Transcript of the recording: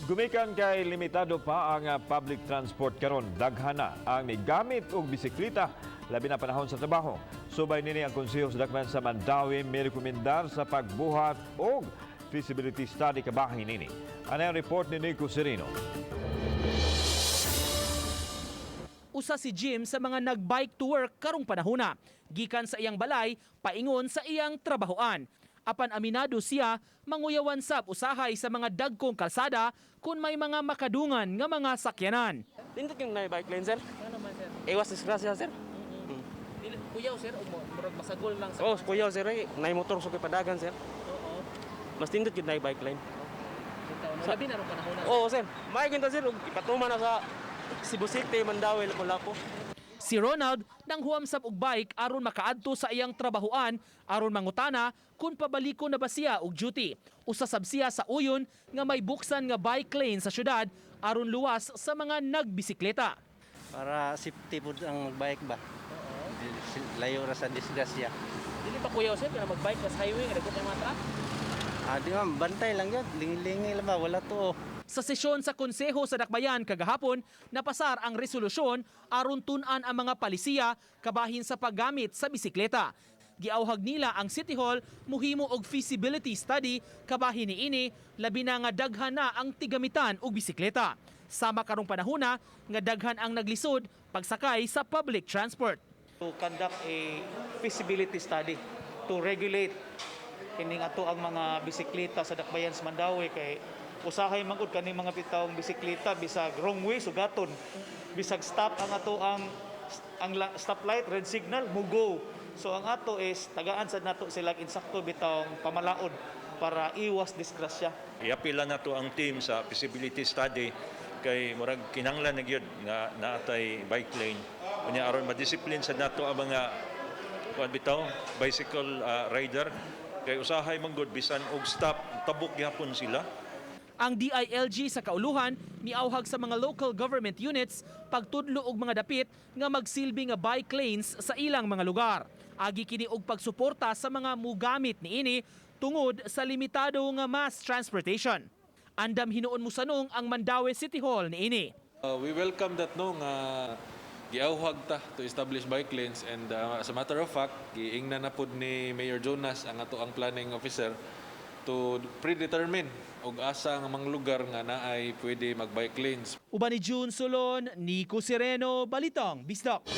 Gumikan kay limitado pa ang public transport karon, daghana ang migamit og bisikleta labi na panahon sa trabaho. Subay nini ang konseho sa dakman sa Mandaue mirekomendar sa pagbuhat og feasibility study kabahin nini. Ano ang report ni Nico Serino? Usa si Jim sa mga nag-bike to work karong panahona. Gikan sa iyang balay, paingon sa iyang trabahoan. Apan aminado siya, manguyawan sab usahay sa mga dagkong kalsada kung may mga makadungan nga mga sakyanan. Tindot yung na-bike lane, sir? Ano naman, sir? Iwas disgrasya, sir? Kuyaw, sir, o murag masagol lang sa... Oo, kuyaw, sir. Na-motor sa kipadagan, sir. Oo. Mas tindot yung na-bike lane. Labi na rin panahon na. Oo, sir. May ginta, sir. Ipatuman na sa Cebu City, Mandaue, Lapu-Lapu. Si Ronald nang huamsap og bike aron makaadto sa iyang trabahoan aron mangutana kung pabaliko na ba siya og duty. Usasab siya sa uyon nga may buksan nga bike lane sa syudad aron luwas sa mga nagbisikleta. Para safety po ang bike ba? Layo ra sa disgrasya. Dili pa kuyaw sir kana magbike sa highway nga dagot ang mga truck. Di ma'am, bantay lang yun. Lingi-lingi lang ba? Wala to. Sa sesyon sa konseho sa Dakbayan kagahapon, napasar ang resolusyon aron tun-an ang mga palisiya kabahin sa paggamit sa bisikleta. Gi-awhag nila ang City Hall muhimo og feasibility study kabahin niini labi na nga daghan na ang tigamitan og bisikleta. Sama karong panahona nga daghan ang naglisod pagsakay sa public transport. To conduct a feasibility study to regulate kining ato ang mga bisikleta sa Dakbayan sa Mandaue kay usahay mangud kani mga pitawong bisikleta bisag wrong way sugaton, bisag stop ang ato ang stoplight red signal mugo. So ang ato is tagaan sad nato sila insakto bitawong pamalaod para iwas disgrasya. Iapila na to ang team sa feasibility study kay murag kinahanglan na gyud nga naatay bike lane unya aron madisiplin sa nato ang mga kuan bitaw bicycle rider kay usahay manggod bisan og stop tabok gyapon sila. Ang DILG sa kauluhan miawhag sa mga local government units pagtudlo og mga dapit nga magsilbi nga bike lanes sa ilang mga lugar. Agi kini og pagsuporta sa mga mugamit niini tungod sa limitado nga mass transportation. Andam hinuon mo sanong ang Mandaue City Hall niini. We welcome that no nga Giawhag ta to establish bike lanes and as a matter of fact giingna na pud ni Mayor Jonas ang ato ang planning officer to predetermine og asa nga mga lugar nga naay pwede mag bike lanes. Uban ni June Solon, Nico Sereno, Balitang Bisdak.